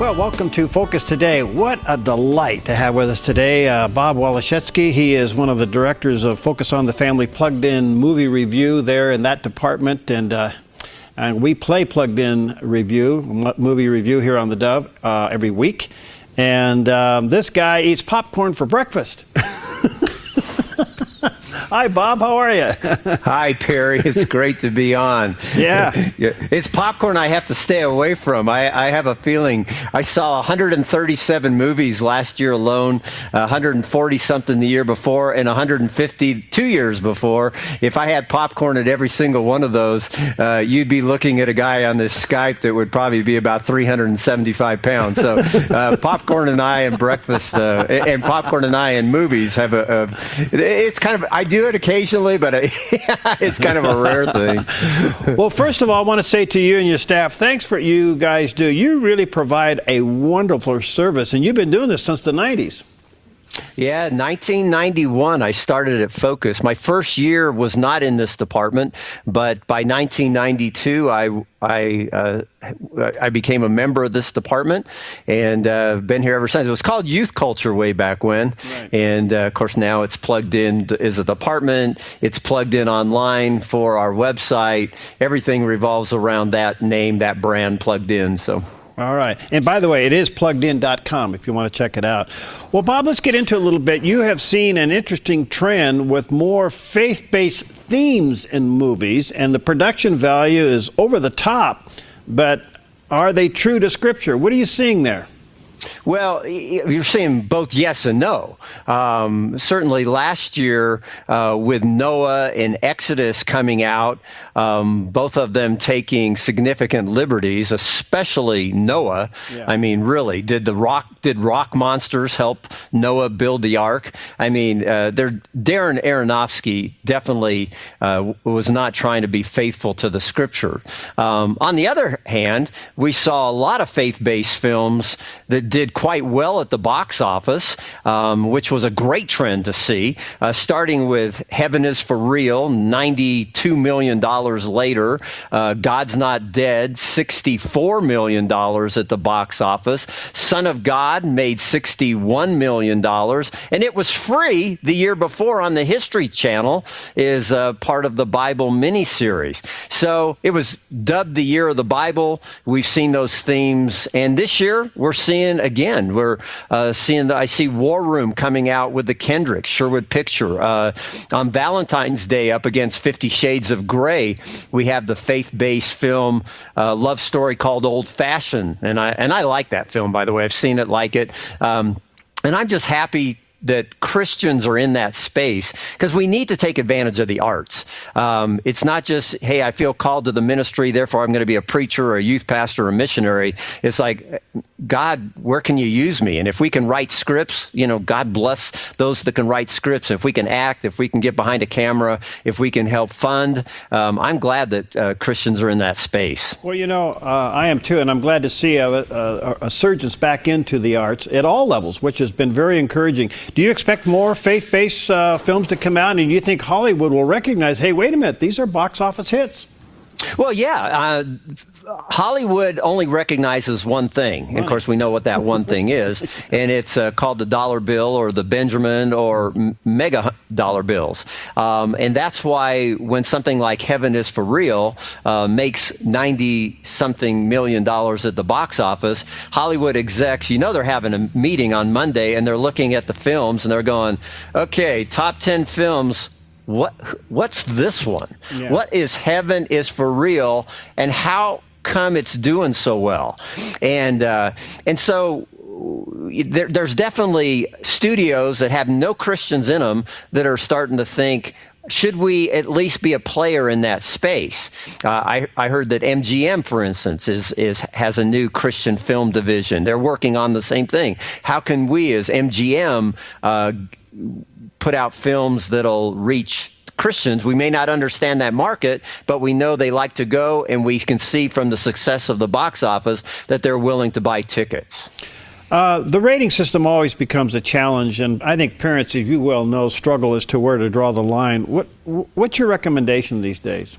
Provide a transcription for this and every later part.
Well, welcome to Focus Today. What a delight to have with us today Bob Waliszewski. He is one of the directors of Focus on the Family Plugged In movie review there in that department. And we play Plugged In movie review here on theDove every week. And this guy eats popcorn for breakfast. Hi, Bob. How are you? Hi, Perry. It's great to be on. Yeah. It's popcorn I have to stay away from. I have a feeling I saw 137 movies last year alone, 140-something the year before, and 150 2 years before. If I had popcorn at every single one of those, you'd be looking at a guy on this Skype that would probably be about 375 pounds. So popcorn and I and breakfast and popcorn and I and movies have it's kind of, I do it occasionally, but it's kind of a rare thing. Well, first of all, I want to say to you and your staff, thanks for what you guys do. You really provide a wonderful service, and you've been doing this since the 90s. Yeah, 1991, I started at Focus. My first year was not in this department, but by 1992, I became a member of this department, and been here ever since. It was called Youth Culture way back when, right. And of course now it's plugged in as a department. It's plugged in online for our website. Everything revolves around that name, that brand, Plugged In. So. All right. And by the way, it is pluggedin.com if you want to check it out. Well, Bob, let's get into it a little bit. You have seen an interesting trend with more faith-based themes in movies, and the production value is over the top, but are they true to Scripture? What are you seeing there? Well, you're saying both yes and no. Certainly last year with Noah and Exodus coming out, both of them taking significant liberties, especially Noah. Yeah. I mean, really, did rock monsters help Noah build the ark? I mean, Darren Aronofsky definitely was not trying to be faithful to the Scripture. On the other hand, we saw a lot of faith-based films that did quite well at the box office, which was a great trend to see, starting with Heaven is for Real, $92 million later, God's Not Dead, $64 million at the box office, Son of God made $61 million, and it was free the year before on the History Channel as part of the Bible miniseries. So it was dubbed the Year of the Bible. We've seen those themes, and this year we're seeing again. We're seeing I see War Room coming out with the Kendrick Sherwood picture. On Valentine's Day, up against 50 Shades of Grey, we have the faith-based film love story called Old Fashioned, and I like that film, by the way. I've seen it, like it, and I'm just happy that Christians are in that space, because we need to take advantage of the arts. It's not just, hey, I feel called to the ministry, therefore I'm going to be a preacher or a youth pastor or a missionary. It's like, God, where can you use me? And if we can write scripts, you know, God bless those that can write scripts. If we can act, if we can get behind a camera, if we can help fund, I'm glad that Christians are in that space. Well, you know, I am too, and I'm glad to see a surgence back into the arts at all levels, which has been very encouraging. Do you expect more faith-based films to come out, and do you think Hollywood will recognize, hey, wait a minute, these are box office hits? Well, yeah, Hollywood only recognizes one thing. And of course, we know what that one thing is, and it's called the dollar bill or the Benjamin or mega dollar bills. And that's why when something like Heaven is for Real makes $90-something million at the box office, Hollywood execs, you know, they're having a meeting on Monday, and they're looking at the films, and they're going, okay, top 10 films. What's this one? Yeah. What is Heaven is for Real, and how come it's doing so well? And so there's definitely studios that have no Christians in them that are starting to think, should we at least be a player in that space? I heard that MGM, for instance, has a new Christian film division. They're working on the same thing. How can we, as MGM, put out films that'll reach Christians? We may not understand that market, but we know they like to go, and we can see from the success of the box office that they're willing to buy tickets. The rating system always becomes a challenge, and I think parents, as you well know, struggle as to where to draw the line. What's your recommendation these days?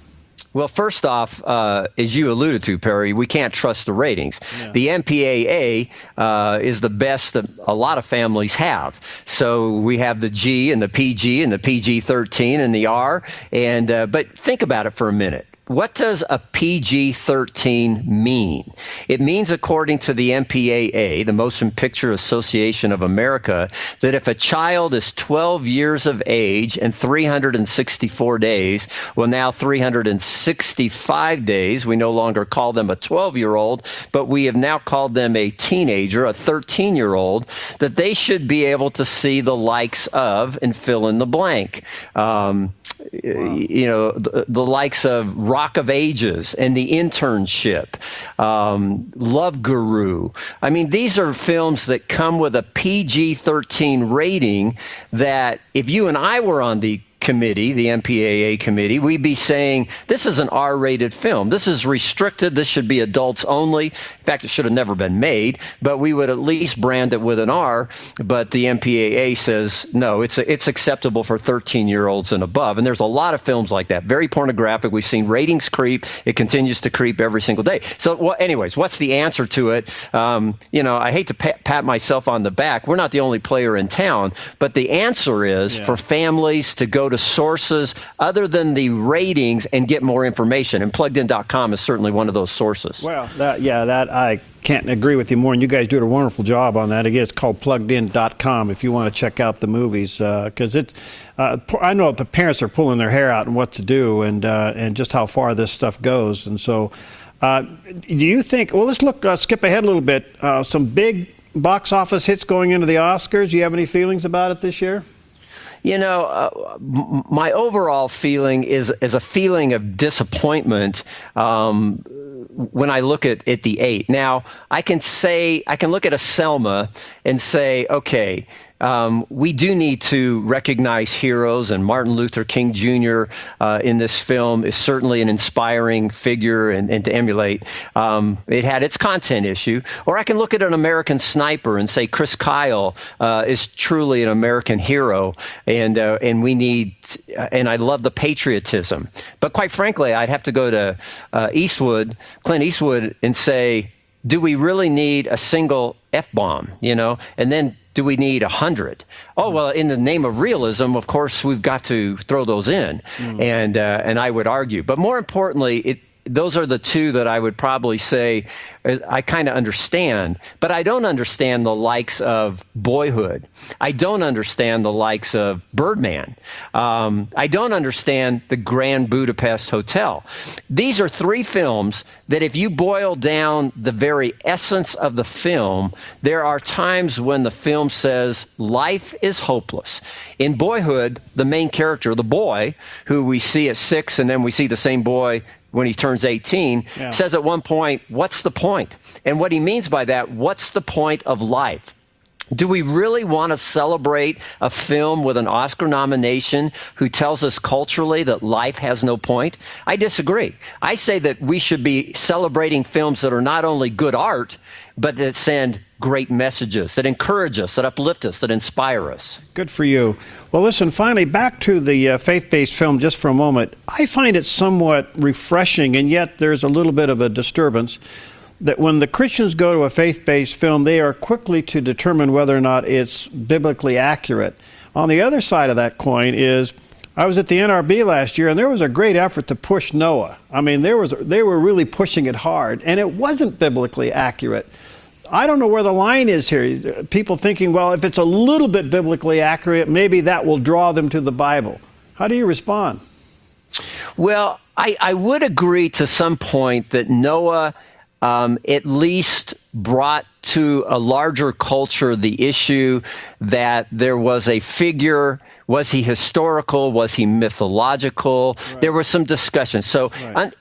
Well, first off, as you alluded to, Perry, we can't trust the ratings. Yeah. The MPAA is the best that a lot of families have. So we have the G and the PG and the PG-13 and the R. But think about it for a minute. What does a PG-13 mean? It means, according to the MPAA, the Motion Picture Association of America, that if a child is 12 years of age and 364 days, well, now 365 days, we no longer call them a 12-year-old, but we have now called them a teenager, a 13-year-old, that they should be able to see the likes of, and fill in the blank. You know, the likes of Rock of Ages and The Internship, Love Guru. I mean, these are films that come with a PG-13 rating that if you and I were on the committee, the MPAA committee, we'd be saying, this is an R-rated film. This is restricted. This should be adults only. In fact, it should have never been made, but we would at least brand it with an R. But the MPAA says, no, it's acceptable for 13-year-olds and above. And there's a lot of films like that, very pornographic. We've seen ratings creep. It continues to creep every single day. So well, anyways, what's the answer to it? You know, I hate to pat myself on the back. We're not the only player in town, but the answer is for families to go to sources other than the ratings and get more information. And pluggedin.com is certainly one of those sources. Well, that I can't agree with you more. And you guys do a wonderful job on that. Again, it's called pluggedin.com if you want to check out the movies, because I know the parents are pulling their hair out on what to do and just how far this stuff goes. And so, do you think? Well, let's skip ahead a little bit. Some big box office hits going into the Oscars. Do you have any feelings about it this year? You know, my overall feeling is a feeling of disappointment when I look at the 8. Now, I can look at a Selma and say, okay, we do need to recognize heroes, and Martin Luther King Jr. In this film is certainly an inspiring figure and to emulate. It had its content issue. Or I can look at an American Sniper and say Chris Kyle is truly an American hero, and we need, and I love the patriotism. But quite frankly, I'd have to go to Clint Eastwood, and say, do we really need a single F-bomb, you know? And then do we need 100? Oh, well, in the name of realism, of course, we've got to throw those in. And I would argue. But more importantly, those are the two that I would probably say I kind of understand, but I don't understand the likes of Boyhood. I don't understand the likes of Birdman. I don't understand the Grand Budapest Hotel. These are three films that if you boil down the very essence of the film, there are times when the film says life is hopeless. In Boyhood, the main character, the boy, who we see at 6 and then we see the same boy when he turns 18, says at one point, what's the point? And what he means by that, what's the point of life? Do we really want to celebrate a film with an Oscar nomination who tells us culturally that life has no point? I disagree. I say that we should be celebrating films that are not only good art, but that send great messages, that encourage us, that uplift us, that inspire us. Good for you. Well, listen, finally, back to the faith-based film just for a moment. I find it somewhat refreshing, and yet there's a little bit of a disturbance, that when the Christians go to a faith-based film, they are quickly to determine whether or not it's biblically accurate. On the other side of that coin is, I was at the NRB last year, and there was a great effort to push Noah. I mean, they were really pushing it hard, and it wasn't biblically accurate. I don't know where the line is here. People thinking, well, if it's a little bit biblically accurate, maybe that will draw them to the Bible. How do you respond? Well, I would agree to some point that Noah at least brought to a larger culture the issue that there was a figure. Was he historical? Was he mythological? Right. There was some discussion. So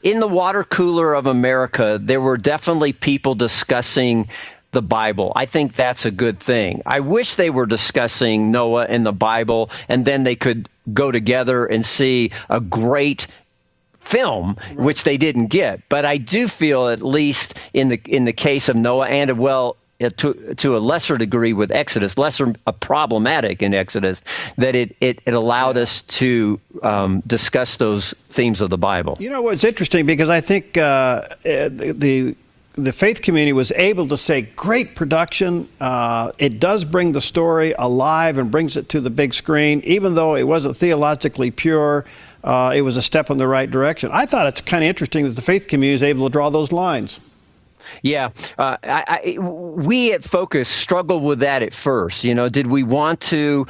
in the water cooler of America, there were definitely people discussing the Bible. I think that's a good thing. I wish they were discussing Noah and the Bible, and then they could go together and see a great film, which they didn't get. But I do feel, at least in the case of Noah, and to a lesser degree with Exodus, lesser problematic in Exodus, that it allowed us to discuss those themes of the Bible. You know what's interesting, because I think the faith community was able to say, great production. It does bring the story alive and brings it to the big screen, even though it wasn't theologically pure. It was a step in the right direction. I thought it's kind of interesting that the faith community is able to draw those lines. Yeah, we at Focus struggled with that at first. Did we want to,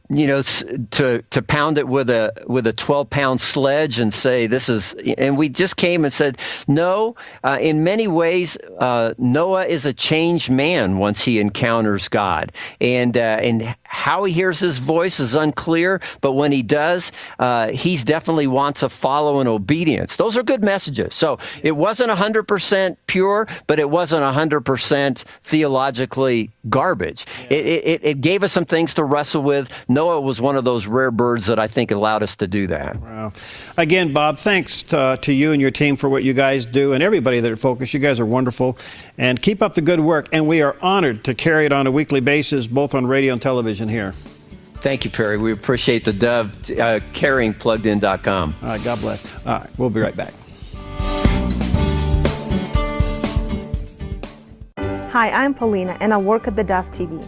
to pound it with a 12-pound sledge and say this is? And we just came and said, no. In many ways, Noah is a changed man once he encounters God, and how he hears his voice is unclear. But when he does, he's definitely wants to follow in obedience. Those are good messages. So it wasn't 100% pure, but it wasn't 100% theologically garbage. Yeah. It gave us some things to wrestle with. Noah was one of those rare birds that I think allowed us to do that. Wow. Again, Bob, thanks to you and your team for what you guys do, and everybody that are Focus. You guys are wonderful, and keep up the good work. And we are honored to carry it on a weekly basis, both on radio and television here. Thank you, Perry. We appreciate the Dove carrying pluggedin.com. All right, God bless. All right, we'll be right back. Hi, I'm Paulina, and I work at theDove TV.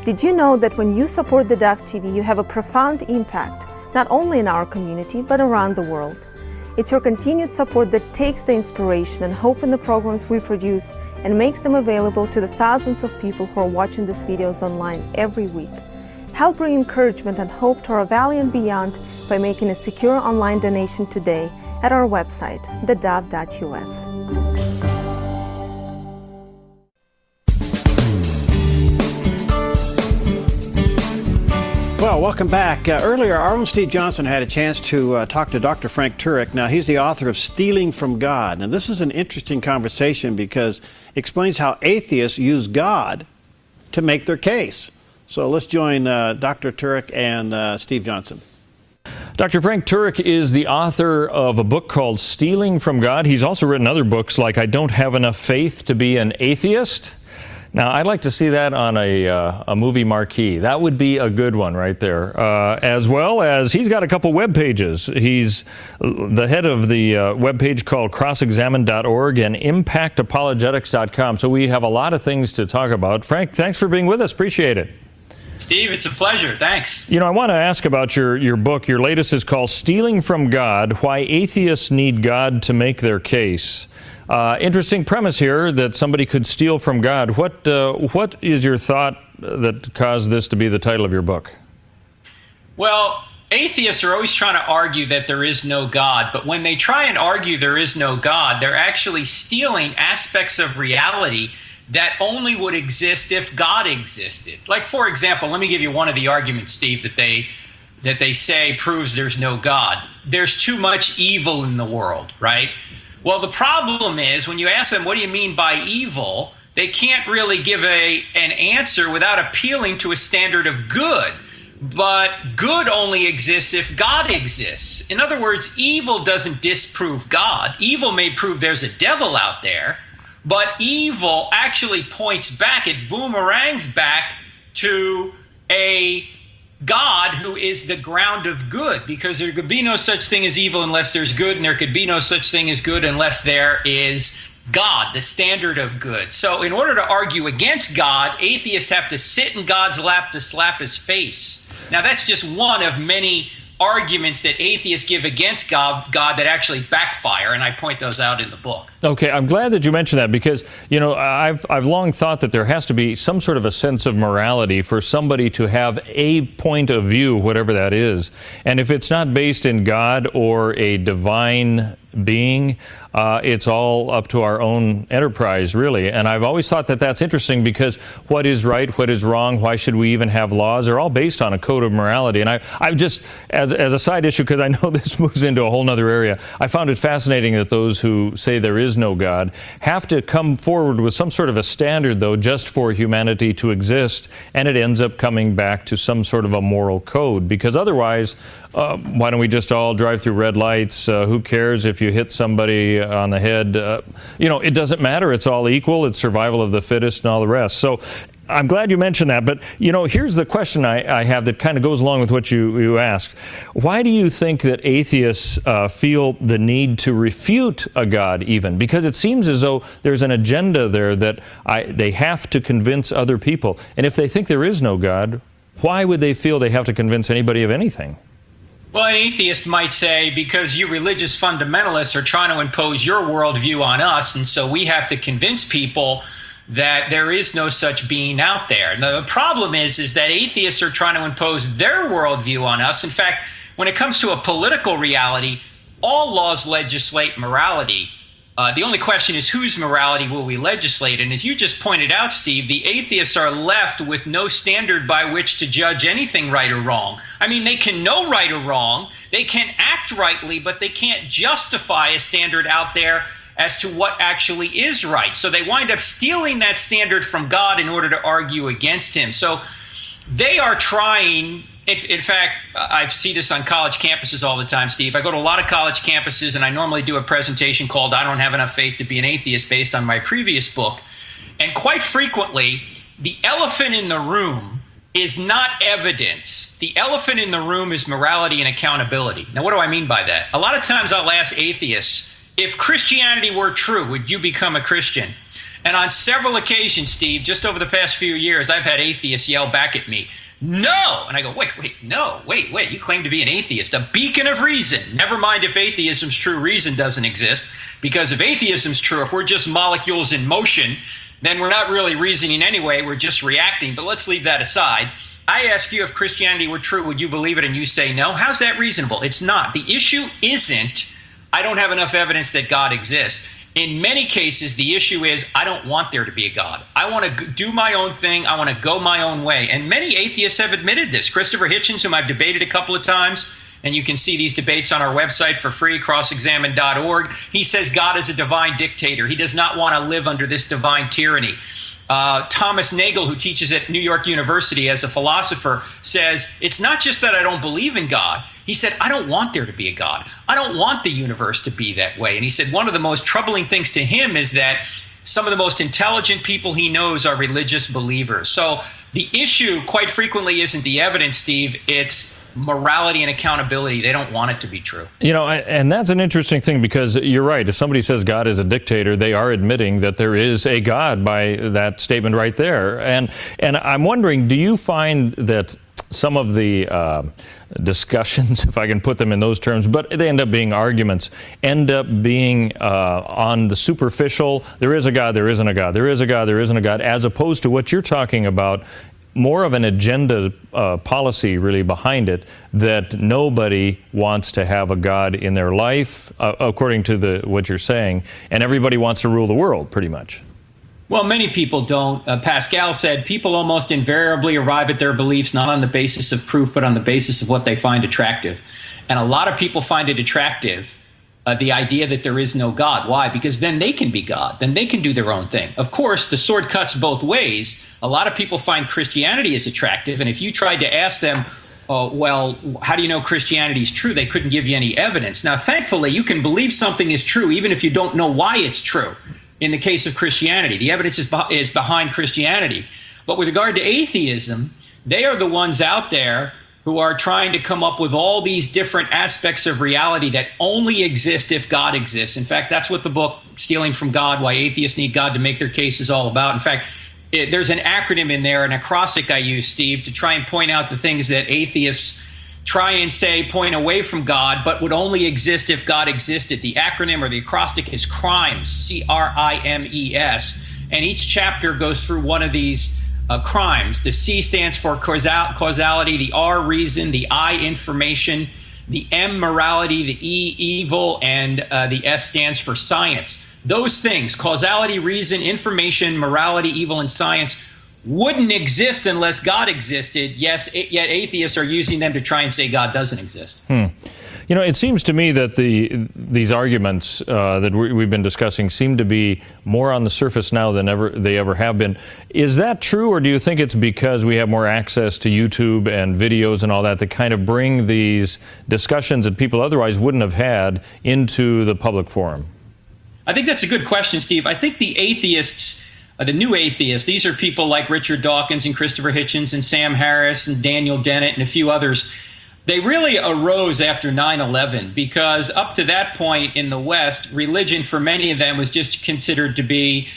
Did you know that when you support theDove TV, you have a profound impact, not only in our community, but around the world? It's your continued support that takes the inspiration and hope in the programs we produce and makes them available to the thousands of people who are watching these videos online every week. Help bring encouragement and hope to our valley and beyond by making a secure online donation today at our website, thedove.us. Well, welcome back. Earlier, our own Steve Johnson had a chance to talk to Dr. Frank Turek. Now, he's the author of Stealing from God. And this is an interesting conversation because it explains how atheists use God to make their case. So let's join Dr. Turek and Steve Johnson. Dr. Frank Turek is the author of a book called Stealing from God. He's also written other books like I Don't Have Enough Faith to Be an Atheist. Now, I'd like to see that on a movie marquee. That would be a good one right there. As well as he's got a couple web pages. He's the head of the web page called crossexamined.org and impactapologetics.com. So we have a lot of things to talk about. Frank, thanks for being with us. Appreciate it. Steve, it's a pleasure. Thanks. I want to ask about your book. Your latest is called Stealing from God, Why Atheists Need God to Make Their Case. Interesting premise here that somebody could steal from God. What is your thought that caused this to be the title of your book? Well, atheists are always trying to argue that there is no God, but when they try and argue there is no God, they're actually stealing aspects of reality that only would exist if God existed. Like, for example, let me give you one of the arguments, Steve, that they say proves there's no God. There's too much evil in the world, right? Well, the problem is when you ask them, what do you mean by evil? They can't really give an answer without appealing to a standard of good. But good only exists if God exists. In other words, evil doesn't disprove God. Evil may prove there's a devil out there, but evil actually points back, it boomerangs back to a God who is the ground of good, because there could be no such thing as evil unless there's good, and there could be no such thing as good unless there is God, the standard of good. So in order to argue against God, atheists have to sit in God's lap to slap his face. Now that's just one of many arguments that atheists give against God that actually backfire, and I point those out in the book. Okay, I'm glad that you mentioned that because, I've long thought that there has to be some sort of a sense of morality for somebody to have a point of view, whatever that is. And if it's not based in God or a divine being, it's all up to our own enterprise, really. And I've always thought that that's interesting because what is right, what is wrong, why should we even have laws, are all based on a code of morality. And I've just, as a side issue, because I know this moves into a whole other area, I found it fascinating that those who say there is no God have to come forward with some sort of a standard, though, just for humanity to exist, and it ends up coming back to some sort of a moral code. Because otherwise, why don't we just all drive through red lights? Who cares if you hit somebody on the head? It doesn't matter. It's all equal. It's survival of the fittest and all the rest. So I'm glad you mentioned that, but here's the question I have that kind of goes along with what you asked. Why do you think that atheists feel the need to refute a God even? Because it seems as though there's an agenda there that they have to convince other people. And if they think there is no God, why would they feel they have to convince anybody of anything? Well, an atheist might say, because you religious fundamentalists are trying to impose your worldview on us, and so we have to convince people that there is no such being out there. Now, the problem is that atheists are trying to impose their worldview on us. In fact, when it comes to a political reality, all laws legislate morality. The only question is, whose morality will we legislate? And as you just pointed out, Steve, the atheists are left with no standard by which to judge anything right or wrong. I mean, they can know right or wrong, they can act rightly, but they can't justify a standard out there as to what actually is right. So they wind up stealing that standard from God in order to argue against him. So they are trying, in fact, I see this on college campuses all the time, Steve. I go to a lot of college campuses, and I normally do a presentation called "I Don't Have Enough Faith to Be an Atheist" based on my previous book. And quite frequently, the elephant in the room is not evidence. The elephant in the room is morality and accountability. Now, what do I mean by that? A lot of times I'll ask atheists, if Christianity were true, would you become a Christian? And on several occasions, Steve, just over the past few years, I've had atheists yell back at me, "No!" And I go, wait, you claim to be an atheist, a beacon of reason. Never mind if atheism's true, reason doesn't exist. Because if atheism's true, if we're just molecules in motion, then we're not really reasoning anyway, we're just reacting. But let's leave that aside. I ask you, if Christianity were true, would you believe it? And you say no. How's that reasonable? It's not. The issue isn't, I don't have enough evidence that God exists. In many cases, the issue is, I don't want there to be a God. I want to do my own thing. I want to go my own way. And many atheists have admitted this. Christopher Hitchens, whom I've debated a couple of times, and you can see these debates on our website for free, crossexamine.org. He says God is a divine dictator. He does not want to live under this divine tyranny. Thomas Nagel, who teaches at New York University as a philosopher, says, it's not just that I don't believe in God. He said, I don't want there to be a God. I don't want the universe to be that way. And he said one of the most troubling things to him is that some of the most intelligent people he knows are religious believers. So the issue quite frequently isn't the evidence, Steve. It's morality and accountability. They don't want it to be true. And that's an interesting thing, because you're right. If somebody says God is a dictator, they are admitting that there is a God by that statement right there. And I'm wondering, do you find that some of the discussions, if I can put them in those terms, but they end up being arguments, end up being on the superficial, there is a God, there isn't a God, there is a God, there isn't a God, as opposed to what you're talking about, more of an agenda policy really behind it, that nobody wants to have a God in their life, according to what you're saying, and everybody wants to rule the world, pretty much. Well, many people don't. Pascal said people almost invariably arrive at their beliefs not on the basis of proof, but on the basis of what they find attractive. And a lot of people find it attractive, the idea that there is no God. Why? Because then they can be God. Then they can do their own thing. Of course, the sword cuts both ways. A lot of people find Christianity is attractive. And if you tried to ask them, well, how do you know Christianity is true? They couldn't give you any evidence. Now, thankfully, you can believe something is true even if you don't know why it's true. In the case of Christianity, the evidence is behind Christianity. But with regard to atheism, they are the ones out there who are trying to come up with all these different aspects of reality that only exist if God exists. In fact, that's what the book Stealing from God, Why Atheists Need God to Make Their Case is all about. In fact, there's an acronym in there, an acrostic I use, Steve, to try and point out the things that atheists try and say point away from God, but would only exist if God existed. The acronym or the acrostic is CRIMES, C-R-I-M-E-S. And each chapter goes through one of these crimes. The C stands for causality, the R, reason, the I, information, the M, morality, the E, evil, and the S stands for science. Those things, causality, reason, information, morality, evil, and science, wouldn't exist unless God existed. Yes, yet atheists are using them to try and say God doesn't exist. It seems to me that these arguments that we've been discussing seem to be more on the surface now than they ever have been. Is that true, or do you think it's because we have more access to YouTube and videos and all that kind of bring these discussions that people otherwise wouldn't have had into the public forum? I think that's a good question, Steve. I think the atheists the new atheists, these are people like Richard Dawkins and Christopher Hitchens and Sam Harris and Daniel Dennett and a few others. They really arose after 9/11 because up to that point in the West, religion for many of them was just considered to be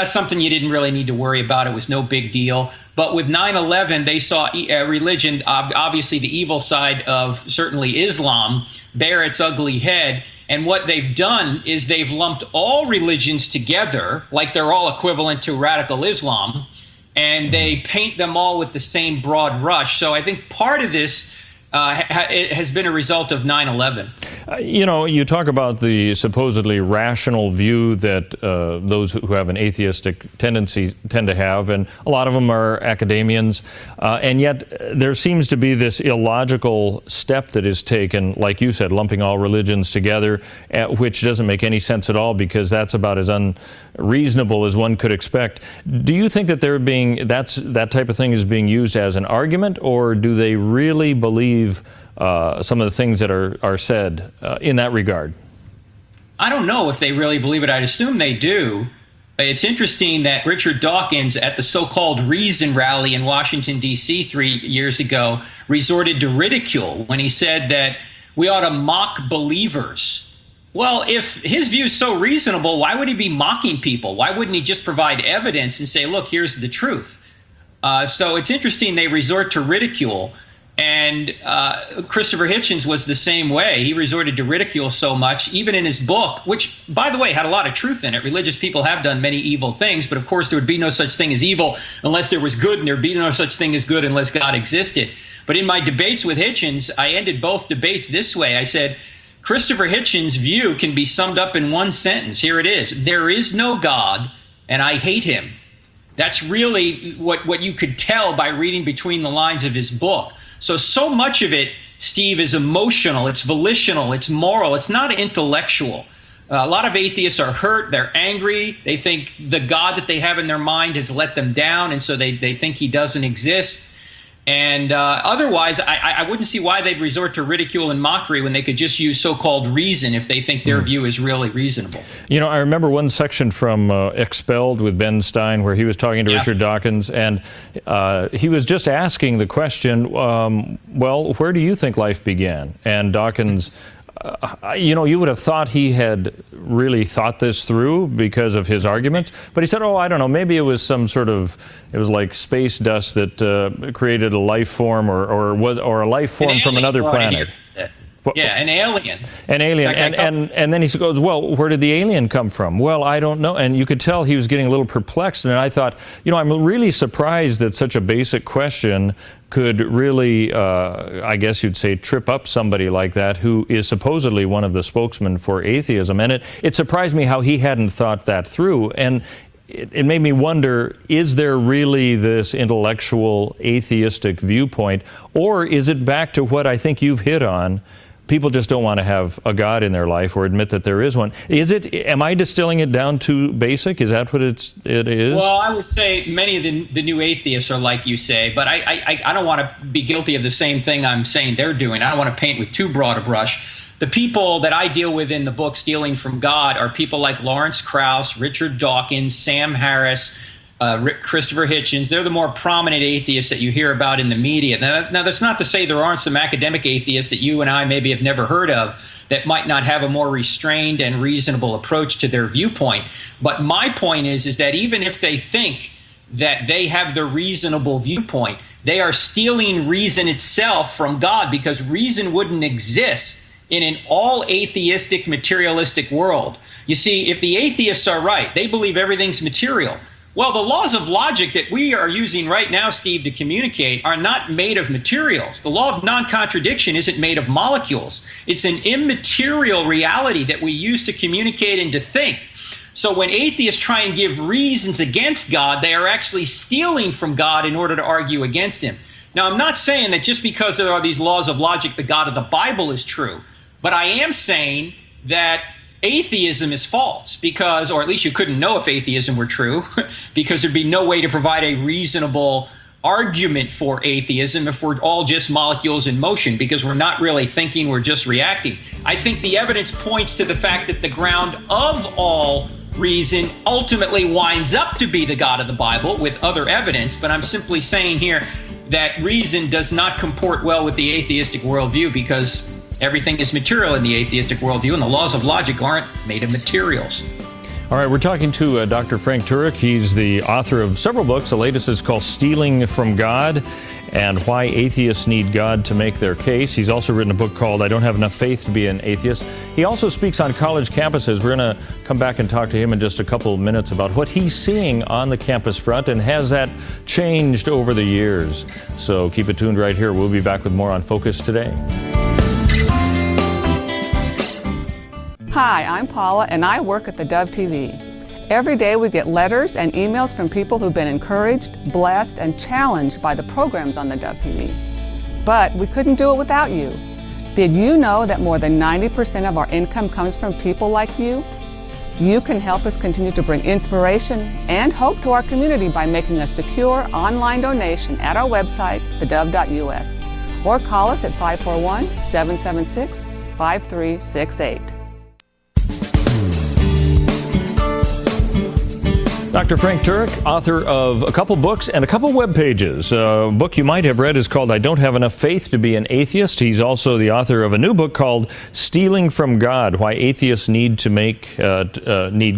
something you didn't really need to worry about. It was no big deal. But with 9/11, they saw religion, obviously the evil side of certainly Islam, bear its ugly head. And what they've done is they've lumped all religions together, like they're all equivalent to radical Islam, and they paint them all with the same broad brush. So I think part of this it has been a result of 9/11. You know, you talk about the supposedly rational view that those who have an atheistic tendency tend to have, and a lot of them are academians, and yet there seems to be this illogical step that is taken, like you said, lumping all religions together, which doesn't make any sense at all because that's about as unreasonable as one could expect. Do you think that that type of thing is being used as an argument, or do they really believe some of the things that are said in that regard? I don't know if they really believe it. I'd assume they do. It's interesting that Richard Dawkins at the so-called Reason rally in Washington, D.C. 3 years ago resorted to ridicule when he said that we ought to mock believers. Well, if his view is so reasonable, why would he be mocking people? Why wouldn't he just provide evidence and say, look, here's the truth? So it's interesting they resort to ridicule. And Christopher Hitchens was the same way. He resorted to ridicule so much, even in his book, which, by the way, had a lot of truth in it. Religious people have done many evil things, but of course there would be no such thing as evil unless there was good, and there would be no such thing as good unless God existed. But in my debates with Hitchens, I ended both debates this way. I said, Christopher Hitchens' view can be summed up in one sentence. Here it is. There is no God, and I hate him. That's really what you could tell by reading between the lines of his book. So much of it, Steve, is emotional, it's volitional, it's moral, it's not intellectual. A lot of atheists are hurt, they're angry, they think the God that they have in their mind has let them down, and so they think he doesn't exist. And otherwise, I wouldn't see why they'd resort to ridicule and mockery when they could just use so-called reason if they think their view is really reasonable. You know, I remember one section from Expelled with Ben Stein where he was talking to Richard Dawkins, and he was just asking the question, well, where do you think life began? And Dawkins, you know, you would have thought he had really thought this through because of his arguments, but he said, oh, I don't know, maybe it was some sort of, it was like space dust that created a life form or a life form from another planet. Yeah, an alien. An alien. And then he goes, well, where did the alien come from? Well, I don't know. And you could tell he was getting a little perplexed. And I thought, you know, I'm really surprised that such a basic question could really, I guess you'd say, trip up somebody like that who is supposedly one of the spokesmen for atheism. And it surprised me how he hadn't thought that through. And it made me wonder, is there really this intellectual atheistic viewpoint, or is it back to what I think you've hit on? People just don't want to have a God in their life or admit that there is one. Is it? Am I distilling it down to basic? Is that what it is? Well, I would say many of the new atheists are like you say, but I don't want to be guilty of the same thing I'm saying they're doing. I don't want to paint with too broad a brush. The people that I deal with in the book, Stealing from God, are people like Lawrence Krauss, Richard Dawkins, Sam Harris, Christopher Hitchens. They're the more prominent atheists that you hear about in the media. Now, that's not to say there aren't some academic atheists that you and I maybe have never heard of that might not have a more restrained and reasonable approach to their viewpoint. But my point is that even if they think that they have the reasonable viewpoint, they are stealing reason itself from God, because reason wouldn't exist in an all-atheistic, materialistic world. You see, if the atheists are right, they believe everything's material. Well, the laws of logic that we are using right now, Steve, to communicate are not made of materials. The law of non-contradiction isn't made of molecules. It's an immaterial reality that we use to communicate and to think. So when atheists try and give reasons against God, they are actually stealing from God in order to argue against him. Now, I'm not saying that just because there are these laws of logic, the God of the Bible is true. But I am saying that atheism is false, because, or at least you couldn't know if atheism were true, because there'd be no way to provide a reasonable argument for atheism if we're all just molecules in motion, because we're not really thinking, we're just reacting. I think the evidence points to the fact that the ground of all reason ultimately winds up to be the God of the Bible with other evidence, but I'm simply saying here that reason does not comport well with the atheistic worldview, because everything is material in the atheistic worldview, and the laws of logic aren't made of materials. All right, we're talking to Dr. Frank Turek. He's the author of several books. The latest is called Stealing from God and Why Atheists Need God to Make Their Case. He's also written a book called I Don't Have Enough Faith to Be an Atheist. He also speaks on college campuses. We're going to come back and talk to him in just a couple of minutes about what he's seeing on the campus front, and has that changed over the years. So keep it tuned right here. We'll be back with more on Focus Today. Hi, I'm Paula, and I work at theDove TV. Every day we get letters and emails from people who've been encouraged, blessed, and challenged by the programs on theDove TV. But we couldn't do it without you. Did you know that more than 90% of our income comes from people like you? You can help us continue to bring inspiration and hope to our community by making a secure online donation at our website, thedove.us, or call us at 541-776-5368. Dr. Frank Turek, author of a couple books and a couple web pages. A book you might have read is called I Don't Have Enough Faith to Be an Atheist. He's also the author of a new book called Stealing from God, Why Atheists Need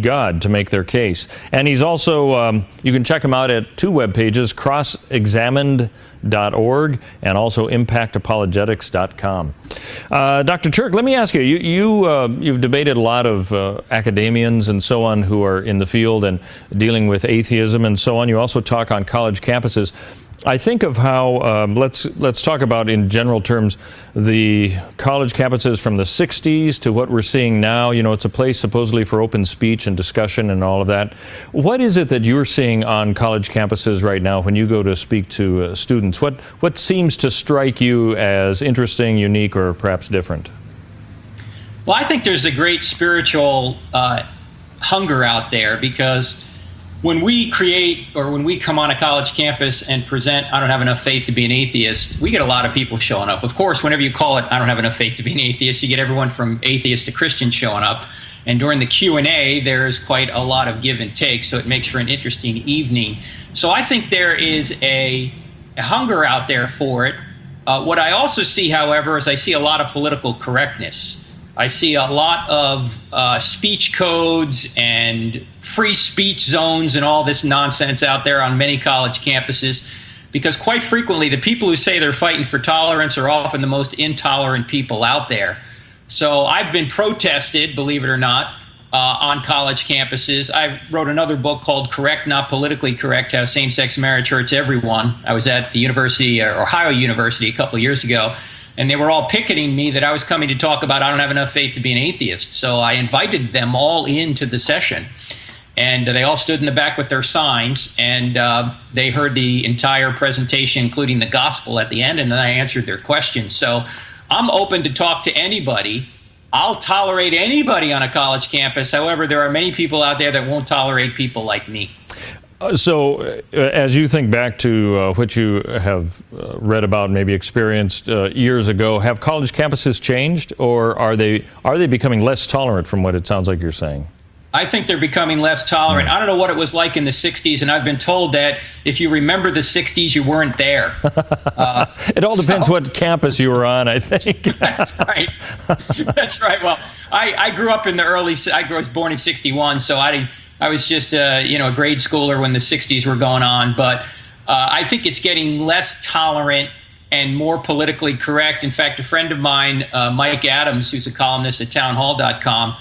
God to Make Their Case. And he's also, you can check him out at two web pages, crossexamined.org and also impactapologetics.com. Dr. Turek, let me ask you, you've debated a lot of academians and so on who are in the field and dealing with atheism and so on. You also talk on college campuses. I think of how, let's talk about in general terms, the college campuses from the 60s to what we're seeing now. You know, it's a place supposedly for open speech and discussion and all of that. What is it that you're seeing on college campuses right now when you go to speak to students? What seems to strike you as interesting, unique, or perhaps different? Well, I think there's a great spiritual hunger out there, because when we create, or when we come on a college campus and present I don't have enough faith to be an atheist, we get a lot of people showing up. Of course, whenever you call it I don't have enough faith to be an atheist, you get everyone from atheist to Christian showing up. And during the Q&A, there's quite a lot of give and take, so it makes for an interesting evening. So I think there is a hunger out there for it. What I also see, however, is I see a lot of political correctness. I see a lot of speech codes and free speech zones and all this nonsense out there on many college campuses, because quite frequently the people who say they're fighting for tolerance are often the most intolerant people out there. So I've been protested, believe it or not, on college campuses. I wrote another book called Correct, Not Politically Correct, How Same-Sex Marriage Hurts Everyone. I was at the University, Ohio University, a couple of years ago, and they were all picketing me that I was coming to talk about I don't have enough faith to be an atheist. So I invited them all into the session, and they all stood in the back with their signs, and they heard the entire presentation, including the gospel at the end, and then I answered their questions. So I'm open to talk to anybody. I'll tolerate anybody on a college campus. However, there are many people out there that won't tolerate people like me. So as you think back to what you have read about, maybe experienced years ago, have college campuses changed, or are they becoming less tolerant from what it sounds like you're saying? I think they're becoming less tolerant. I don't know what it was like in the 60s, and I've been told that if you remember the 60s, you weren't there. It all depends what campus you were on, I think. That's right. That's right. Well, I grew up in the I was born in 61, so I was just a grade schooler when the 60s were going on. But I think it's getting less tolerant and more politically correct. In fact, a friend of mine, Mike Adams, who's a columnist at townhall.com,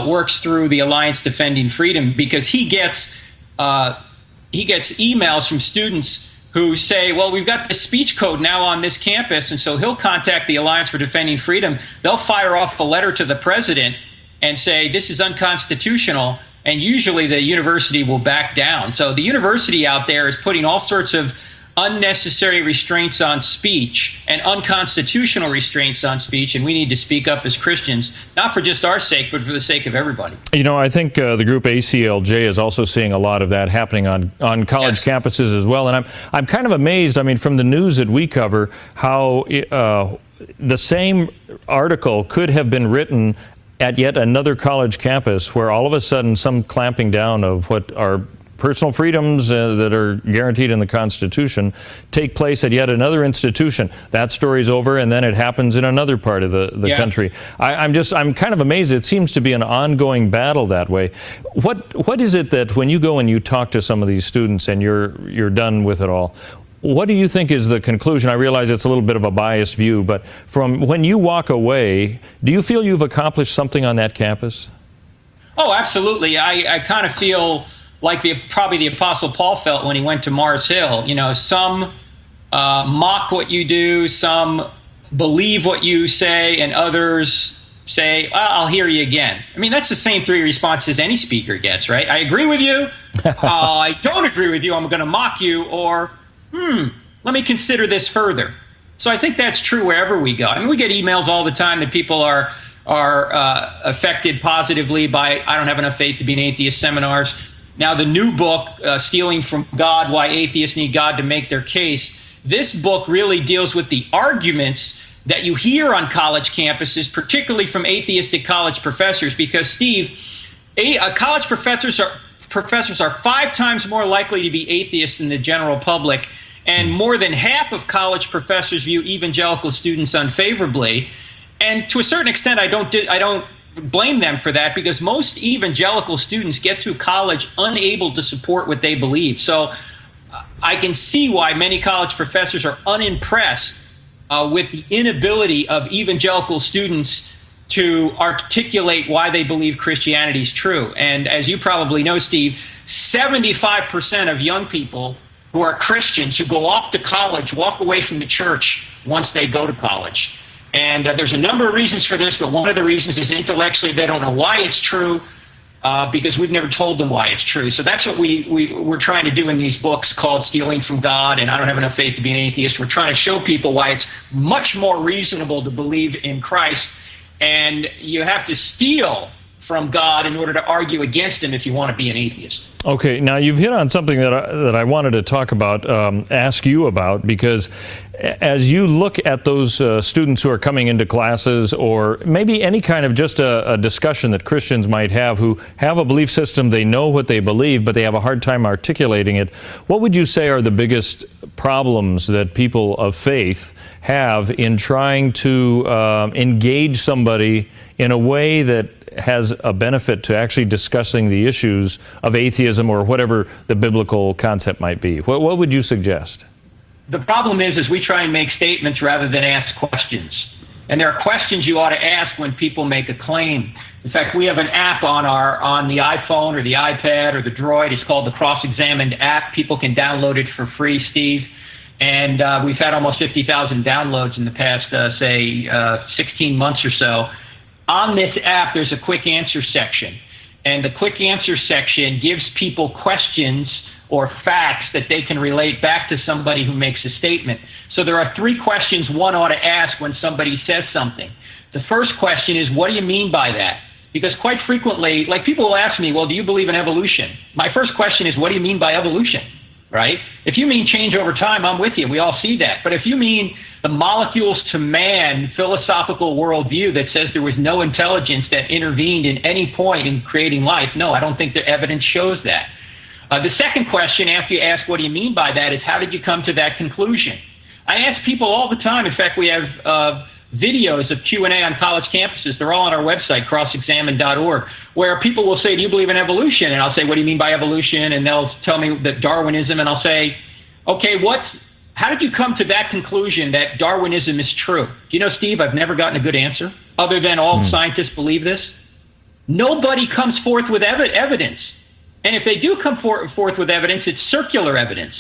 works through the Alliance Defending Freedom, because he gets emails from students who say, well, we've got the speech code now on this campus, and so he'll contact the Alliance for Defending Freedom. They'll fire off a letter to the president and say this is unconstitutional, and usually the university will back down. So the university out there is putting all sorts of unnecessary restraints on speech and unconstitutional restraints on speech, and we need to speak up as Christians, not for just our sake, but for the sake of everybody. You know, I think the group ACLJ is also seeing a lot of that happening on college campuses as well, and I'm kind of amazed, I mean, from the news that we cover, how the same article could have been written at yet another college campus where all of a sudden some clamping down of what are personal freedoms that are guaranteed in the Constitution take place at yet another institution. That story's over, and then it happens in another part of the country. I'm kind of amazed. It seems to be an ongoing battle that way. What is it that when you go and you talk to some of these students and you're done with it all, what do you think is the conclusion? I realize it's a little bit of a biased view, but from when you walk away, do you feel you've accomplished something on that campus? Oh, absolutely. I kind of feel like probably the Apostle Paul felt when he went to Mars Hill. You know, some mock what you do, some believe what you say, and others say, I'll hear you again. I mean, that's the same three responses any speaker gets, right? I agree with you. I don't agree with you. I'm going to mock you. Or, let me consider this further. So I think that's true wherever we go. I mean, we get emails all the time that people are affected positively by I don't have enough faith to be in atheist seminars. Now, the new book, Stealing from God, Why Atheists Need God to Make Their Case, this book really deals with the arguments that you hear on college campuses, particularly from atheistic college professors, because, Steve, college professors are 5 times more likely to be atheists than the general public, and more than half of college professors view evangelical students unfavorably. And to a certain extent, I don't blame them for that, because most evangelical students get to college unable to support what they believe. So I can see why many college professors are unimpressed with the inability of evangelical students to articulate why they believe Christianity is true. And as you probably know, Steve, 75% of young people who are Christians who go off to college walk away from the church once they go to college. And there's a number of reasons for this, but one of the reasons is intellectually they don't know why it's true, because we've never told them why it's true. So that's what we're trying to do in these books called Stealing from God and I Don't Have Enough Faith to Be an Atheist. We're trying to show people why it's much more reasonable to believe in Christ, and you have to steal from God in order to argue against him if you want to be an atheist. Okay, now you've hit on something that I wanted to talk about, ask you about, because as you look at those students who are coming into classes, or maybe any kind of just a discussion that Christians might have who have a belief system, they know what they believe, but they have a hard time articulating it, what would you say are the biggest problems that people of faith have in trying to engage somebody in a way that has a benefit to actually discussing the issues of atheism or whatever the biblical concept might be? What would you suggest? The problem is we try and make statements rather than ask questions. And there are questions you ought to ask when people make a claim. In fact, we have an app on the iPhone or the iPad or the Droid. It's called the Cross-Examined app. People can download it for free, Steve. And we've had almost 50,000 downloads in the past, 16 months or so. On this app, there's a quick answer section. And the quick answer section gives people questions or facts that they can relate back to somebody who makes a statement. So there are 3 questions one ought to ask when somebody says something. The first question is, what do you mean by that? Because quite frequently, like, people will ask me, well, do you believe in evolution? My first question is, what do you mean by evolution? Right? If you mean change over time, I'm with you. We all see that. But if you mean the molecules to man philosophical worldview that says there was no intelligence that intervened in any point in creating life, no, I don't think the evidence shows that. The second question, after you ask what do you mean by that, is how did you come to that conclusion? I ask people all the time. In fact, we have videos of Q&A on college campuses. They're all on our website, crossexamined.org, where people will say, do you believe in evolution? And I'll say, what do you mean by evolution? And they'll tell me that Darwinism, and I'll say, okay, how did you come to that conclusion that Darwinism is true? Do you know, Steve, I've never gotten a good answer, other than all scientists believe this. Nobody comes forth with evidence. And if they do come forth with evidence, it's circular evidence.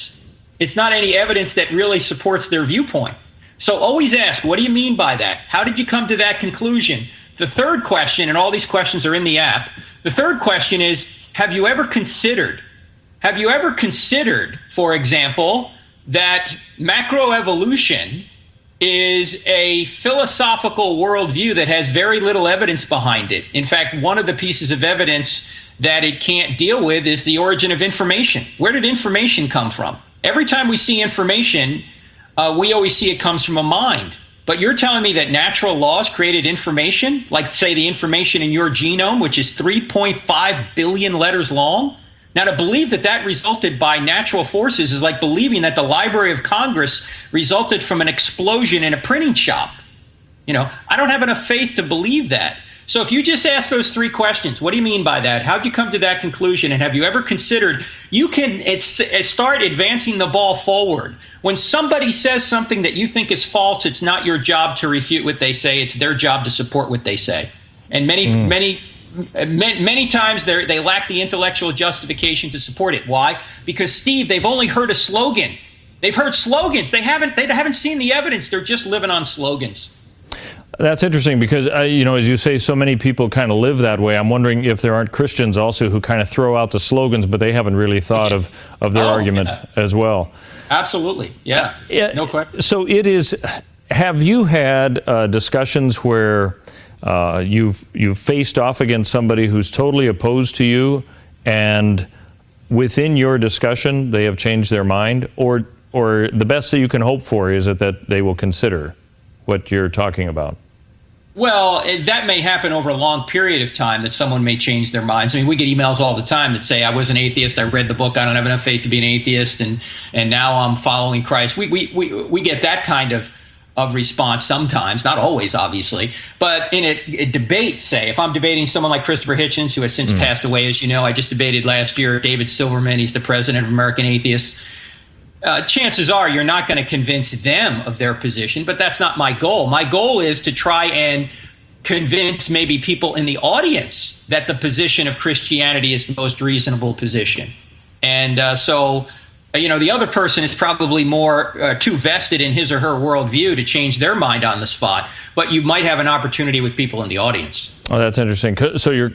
It's not any evidence that really supports their viewpoint. So always ask, what do you mean by that? How did you come to that conclusion? The third question, and all these questions are in the app, the third question is, have you ever considered, for example, that macroevolution is a philosophical worldview that has very little evidence behind it? In fact, one of the pieces of evidence that it can't deal with is the origin of information. Where did information come from? Every time we see information, we always see it comes from a mind. But you're telling me that natural laws created information, like, say, the information in your genome, which is 3.5 billion letters long? Now, to believe that that resulted by natural forces is like believing that the Library of Congress resulted from an explosion in a printing shop. You know, I don't have enough faith to believe that. So if you just ask those three questions, what do you mean by that? How'd you come to that conclusion? And have you ever considered you can start advancing the ball forward? When somebody says something that you think is false, it's not your job to refute what they say. It's their job to support what they say. And many times they lack the intellectual justification to support it. Why? Because, Steve, they've only heard a slogan. They've heard slogans. They haven't seen the evidence. They're just living on slogans. That's interesting because, you know, as you say, so many people kind of live that way. I'm wondering if there aren't Christians also who kind of throw out the slogans, but they haven't really thought of their argument as well. Absolutely. Yeah. No question. So it is, have you had discussions where you've faced off against somebody who's totally opposed to you, and within your discussion they have changed their mind, or the best that you can hope for is that they will consider what you're talking about? Well, that may happen over a long period of time, that someone may change their minds. I mean, we get emails all the time that say, I was an atheist, I read the book, I don't have enough faith to be an atheist, and now I'm following Christ. We get that kind of response sometimes, not always, obviously. But in a debate, say, if I'm debating someone like Christopher Hitchens, who has since passed away, as you know, I just debated last year David Silverman, he's the president of American Atheists. Chances are you're not going to convince them of their position, but that's not my goal. My goal is to try and convince maybe people in the audience that the position of Christianity is the most reasonable position. And so, you know, the other person is probably more too vested in his or her worldview to change their mind on the spot, but you might have an opportunity with people in the audience. Oh, that's interesting. So you're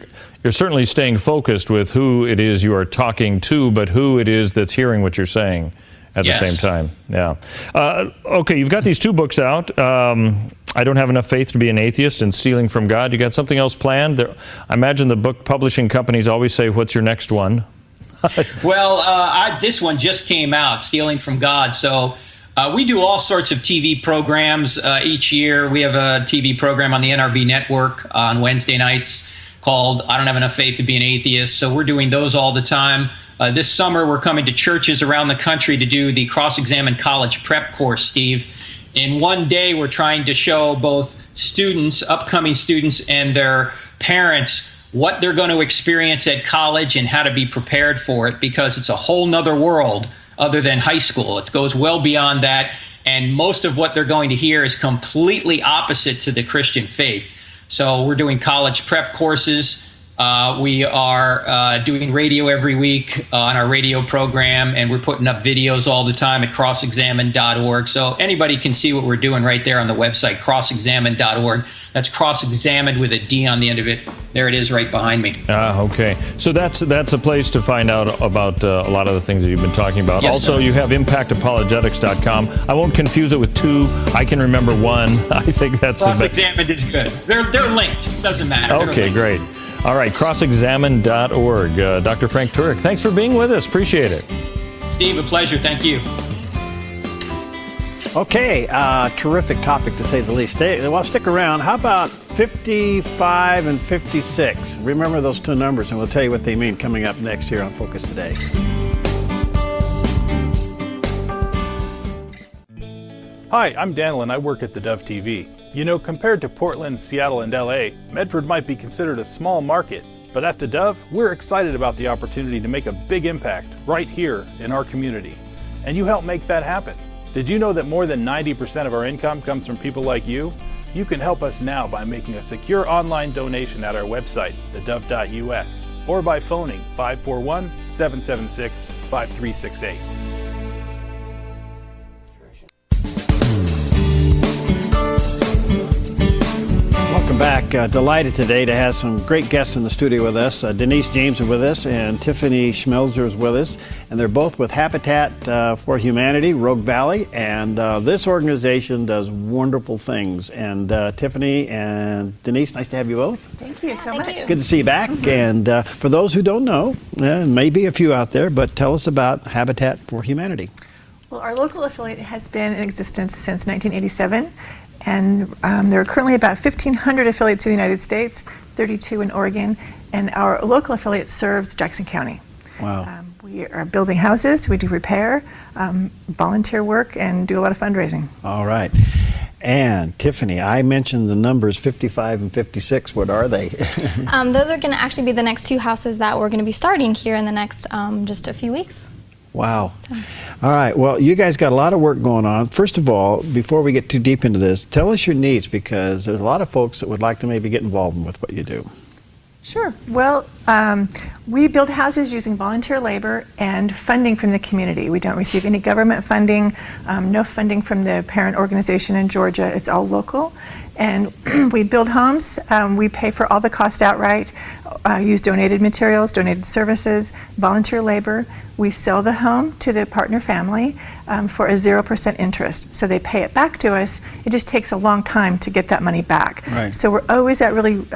certainly staying focused with who it is you are talking to, but who it is that's hearing what you're saying at the same time. Yeah. Okay, you've got these two books out. I Don't Have Enough Faith to Be an Atheist and Stealing from God. You got something else planned? I imagine the book publishing companies always say, what's your next one? Well, this one just came out, Stealing from God. So we do all sorts of TV programs each year. We have a TV program on the NRB network on Wednesday nights called I Don't Have Enough Faith to Be an Atheist. So we're doing those all the time. This summer, we're coming to churches around the country to do the Cross-Examine College Prep course, Steve. In one day, we're trying to show both students, upcoming students, and their parents what they're going to experience at college and how to be prepared for it, because it's a whole nother world other than high school. It goes well beyond that, and most of what they're going to hear is completely opposite to the Christian faith. So we're doing college prep courses. We are doing radio every week on our radio program, and we're putting up videos all the time at crossexamine.org. So anybody can see what we're doing right there on the website, crossexamine.org. That's cross-examined with a D on the end of it. There it is right behind me. Okay. So that's a place to find out about a lot of the things that you've been talking about. Yes, also, sir. you have impactapologetics.com. I won't confuse it with two. I can remember one. I think that's Cross-examined is good. They're linked. It doesn't matter. Okay, great. All right, crossexamine.org. Dr. Frank Turek, thanks for being with us. Appreciate it. Steve, a pleasure. Thank you. Okay, terrific topic to say the least. Well, stick around. How about 55 and 56? Remember those two numbers, and we'll tell you what they mean coming up next here on Focus Today. Hi, I'm Daniel, and I work at theDove TV. You know, compared to Portland, Seattle, and LA, Medford might be considered a small market, but at theDove, we're excited about the opportunity to make a big impact right here in our community. And you help make that happen. Did you know that more than 90% of our income comes from people like you? You can help us now by making a secure online donation at our website, thedove.us, or by phoning 541-776-5368. Welcome back. Delighted today to have some great guests in the studio with us. Denise James is with us, and Tiffany Schmelzer is with us. And they're both with Habitat for Humanity, Rogue Valley. And this organization does wonderful things. And Tiffany and Denise, nice to have you both. Thank you so much. It's good to see you back. And for those who don't know, maybe a few out there, but tell us about Habitat for Humanity. Well, our local affiliate has been in existence since 1987. And there are currently about 1,500 affiliates in the United States, 32 in Oregon, and our local affiliate serves Jackson County. Wow. We are building houses, we do repair, volunteer work, and do a lot of fundraising. All right. And Tiffany, I mentioned the numbers 55 and 56. What are they? Those are going to actually be the next 2 houses that we're going to be starting here in the next just a few weeks. Wow. All right. Well, you guys got a lot of work going on. First of all, before we get too deep into this, tell us your needs, because there's a lot of folks that would like to maybe get involved with what you do. Sure. Well, we build houses using volunteer labor and funding from the community. We don't receive any government funding, no funding from the parent organization in Georgia. It's all local. And we build homes. We pay for all the cost outright, use donated materials, donated services, volunteer labor. We sell the home to the partner family for a 0% interest. So they pay it back to us. It just takes a long time to get that money back. Right. So we're always at really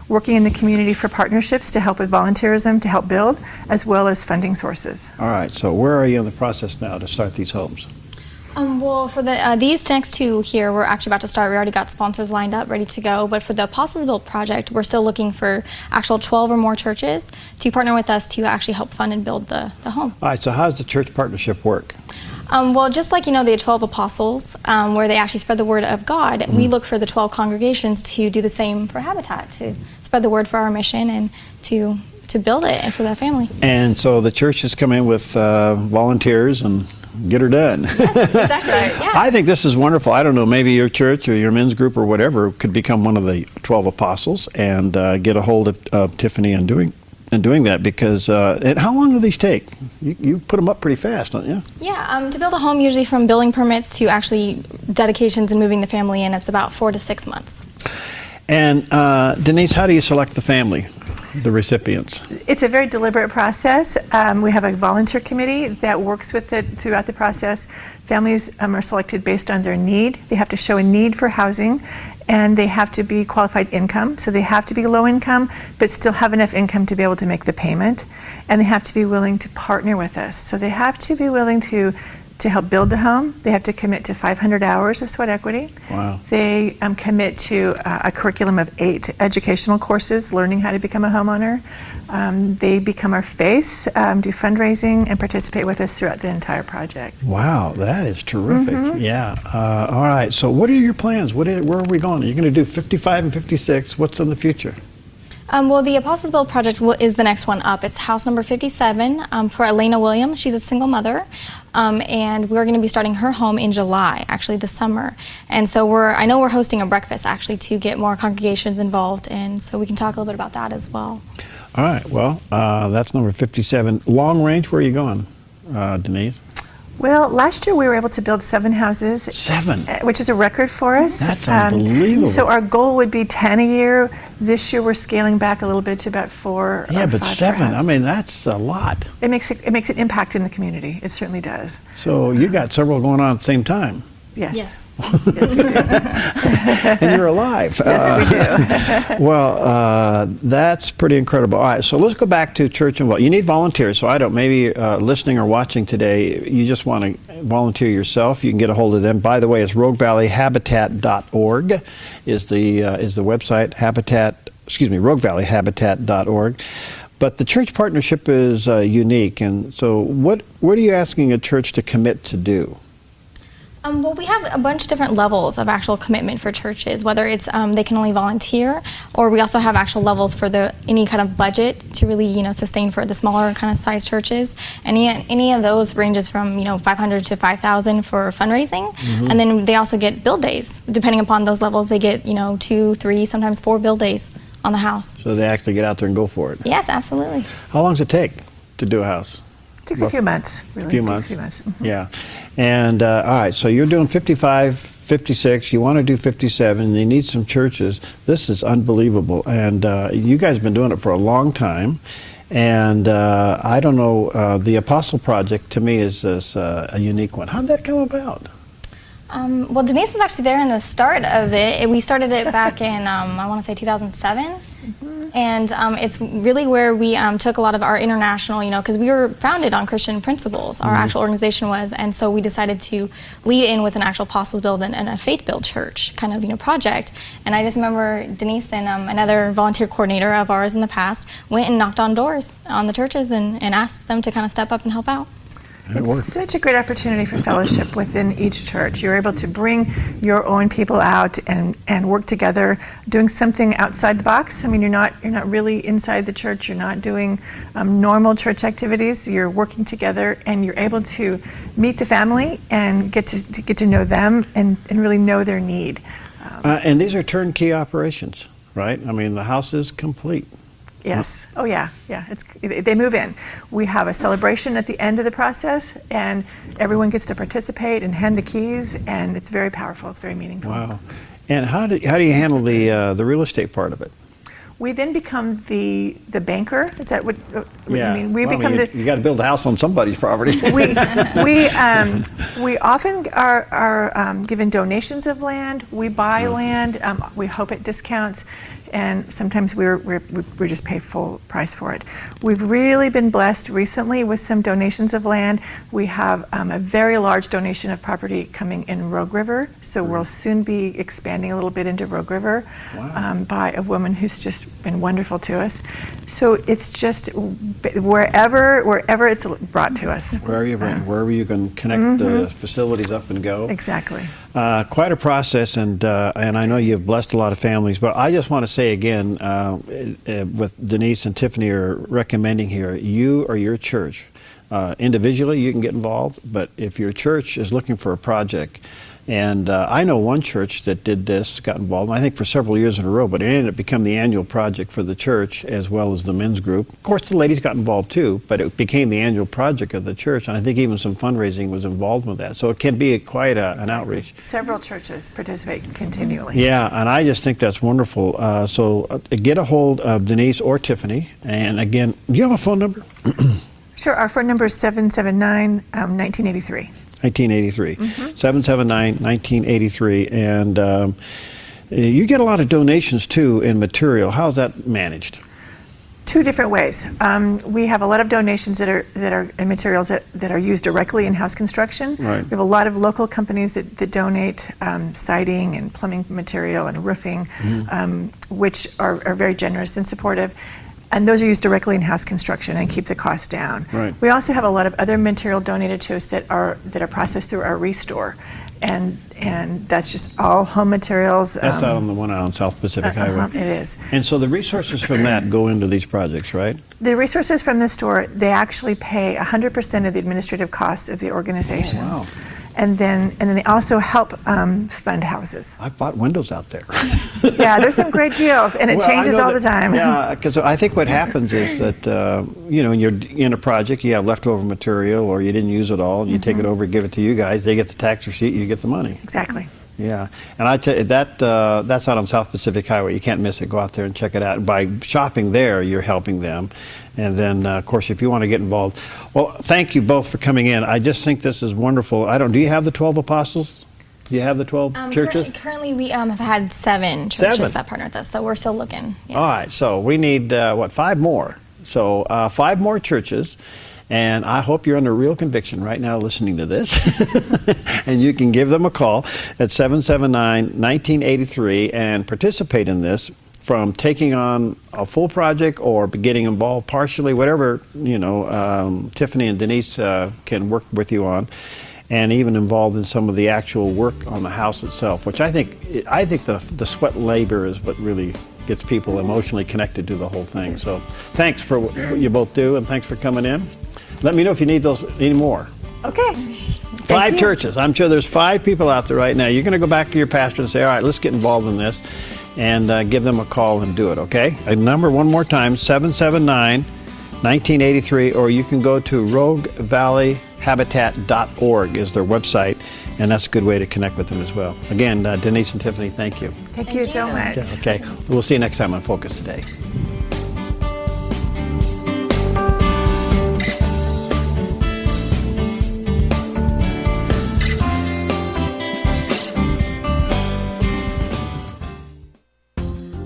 working in the community for partnerships to help with volunteerism, to help build, as well as funding sources. All right. So where are you in the process now to start these homes? Well, for these next 2 here, we're actually about to start. We already got sponsors lined up, ready to go. But for the Apostles Build project, we're still looking for actual 12 or more churches to partner with us to actually help fund and build the home. All right. So how does the church partnership work? Well, just like, the 12 apostles, where they actually spread the word of God, we look for the 12 congregations to do the same for Habitat, to spread the word for our mission and to build it and for that family. And so the churches come in with volunteers and get her done. Yes, exactly. Yeah. I think this is wonderful. I don't know, maybe your church or your men's group or whatever could become one of the 12 apostles and get a hold of Tiffany and doing that, because and how long do these take? You put them up pretty fast, don't you? Yeah, to build a home, usually from building permits to actually dedications and moving the family in, it's about 4 to 6 months. And Denise, how do you select the family, the recipients? It's a very deliberate process. We have a volunteer committee that works with it throughout the process. Families are selected based on their need. They have to show a need for housing, and they have to be qualified income. So they have to be low income, but still have enough income to be able to make the payment. And they have to be willing to partner with us. So they have to be willing to help build the home. They have to commit to 500 hours of sweat equity. Wow. They commit to a curriculum of 8 educational courses, learning how to become a homeowner. They become our face, do fundraising, and participate with us throughout the entire project. Wow, that is terrific. Yeah. All right. So what are your plans? Where are we going? You're going to do 55 and 56. What's in the future? Well, the Apostles Build project is the next one up. It's house number 57 for Elena Williams. She's a single mother, and we're going to be starting her home in July, actually this summer. And so I know we're hosting a breakfast actually to get more congregations involved, and so we can talk a little bit about that as well. All right. Well, that's number 57. Long range, where are you going, Denise? Well, last year we were able to build 7 houses. 7? Which is a record for us. That's unbelievable. So our goal would be 10 a year. This year we're scaling back a little bit to about 4 Yeah, or but 5 7, perhaps. I mean, that's a lot. It makes an impact in the community. It certainly does. So you got several going on at the same time. Yes. Yes. Yes, we do. And you're alive. Yes, we do. Well, that's pretty incredible. All right, so let's go back to church and you need volunteers. So maybe listening or watching today, you just want to volunteer yourself. You can get a hold of them. By the way, it's roguevalleyhabitat.org is the website. roguevalleyhabitat.org. But the church partnership is unique, and so what are you asking a church to commit to do? Well, we have a bunch of different levels of actual commitment for churches, whether it's they can only volunteer, or we also have actual levels for any kind of budget to really sustain for the smaller kind of size churches. Any of those ranges from 500 to 5,000 for fundraising, and then they also get build days. Depending upon those levels, they get 2, 3, sometimes 4 build days on the house. So they actually get out there and go for it. Yes, absolutely. How long does it take to do a house? It takes a few months, really. Few It takes months. a few months. Yeah. And all right, so you're doing 55, 56, you want to do 57, you need some churches. This is unbelievable. And you guys have been doing it for a long time. And I don't know, the Apostle Project to me is a unique one. How did that come about? Well, Denise was actually there in the start of it. We started it back in, I want to say 2007. Mm-hmm. And it's really where we took a lot of our international, because we were founded on Christian principles, our actual organization was, and so we decided to lead in with an actual apostles build and a faith build church kind of, project. And I just remember Denise and another volunteer coordinator of ours in the past went and knocked on doors on the churches and asked them to kind of step up and help out. It's such a great opportunity for fellowship within each church. You're able to bring your own people out and work together, doing something outside the box. I mean, you're not really inside the church. You're not doing normal church activities. You're working together, and you're able to meet the family and get to know them and really know their need. And these are turnkey operations, right? I mean, the house is complete. Yes. Oh, yeah. Yeah. They move in. We have a celebration at the end of the process, and everyone gets to participate and hand the keys, and it's very powerful. It's very meaningful. Wow. And how do you handle the real estate part of it? We then become the banker. Is that what you mean? You got to build a house on somebody's property. We often are given donations of land. We buy land. We hope at discounts, and sometimes we just pay full price for it. We've really been blessed recently with some donations of land. We have a very large donation of property coming in Rogue River, so we'll soon be expanding a little bit into Rogue River. Wow. By a woman who's just been wonderful to us. So it's just wherever it's brought to us. Wherever you can connect the facilities up and go. Exactly. Quite a process, and I know you've blessed a lot of families, but I just want to say again, with Denise and Tiffany are recommending here, you or your church, individually you can get involved, but if your church is looking for a project, and I know one church that did this, got involved, I think for several years in a row, but it ended up becoming the annual project for the church as well as the men's group. Of course, the ladies got involved too, but it became the annual project of the church, and I think even some fundraising was involved with that. So it can be quite an outreach. Several churches participate continually. Yeah, and I just think that's wonderful. So get a hold of Denise or Tiffany, and again, do you have a phone number? Sure, our phone number is 779-1983. 1983, 779-1983, and you get a lot of donations too in material. How's that managed? Two different ways. We have a lot of donations that are in materials that are used directly in house construction. Right. We have a lot of local companies that donate siding and plumbing material and roofing, which are very generous and supportive. And those are used directly in house construction and keep the cost down. Right. We also have a lot of other material donated to us that are processed through our restore, and that's just all home materials. That's out on the one out on South Pacific Highway. It is. And so the resources from that go into these projects, right? The resources from the store, they actually pay 100% of the administrative costs of the organization. Oh, wow. And then they also help fund houses. I've bought windows out there. Yeah, there's some great deals, and it changes all the time. Yeah, because I think what happens is that, when you're in a project, you have leftover material or you didn't use it all, and you take it over and give it to you guys, they get the tax receipt, you get the money. Exactly. Yeah, and I tell you, that's out on South Pacific Highway. You can't miss it. Go out there and check it out. And by shopping there, you're helping them. And then, of course, if you want to get involved, well, thank you both for coming in. I just think this is wonderful. Do you have the 12 apostles? Do you have the 12 churches? Currently, we have had 7 churches that partner with us, so we're still looking. Yeah. All right, so we need, 5 more? So 5 more churches. And I hope you're under real conviction right now listening to this. And you can give them a call at 779-1983 and participate in this, from taking on a full project or getting involved partially, whatever, Tiffany and Denise can work with you on, and even involved in some of the actual work on the house itself, which I think the sweat and labor is what really gets people emotionally connected to the whole thing. So thanks for what you both do, and thanks for coming in. Let me know if you need any more. Okay. 5 churches. I'm sure there's 5 people out there right now. You're going to go back to your pastor and say, all right, let's get involved in this, and give them a call and do it, okay? A number one more time, 779-1983, or you can go to roguevalleyhabitat.org is their website, and that's a good way to connect with them as well. Again, Denise and Tiffany, thank you. Thank you so much. Okay, we'll see you next time on Focus Today.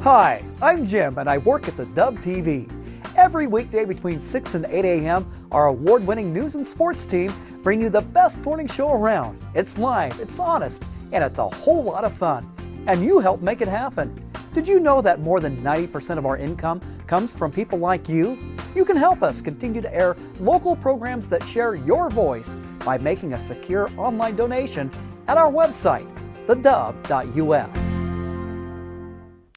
Hi, I'm Jim and I work at theDove TV. Every weekday between 6 and 8 a.m., our award-winning news and sports team bring you the best morning show around. It's live, it's honest, and it's a whole lot of fun. And you help make it happen. Did you know that more than 90% of our income comes from people like you? You can help us continue to air local programs that share your voice by making a secure online donation at our website, thedove.us.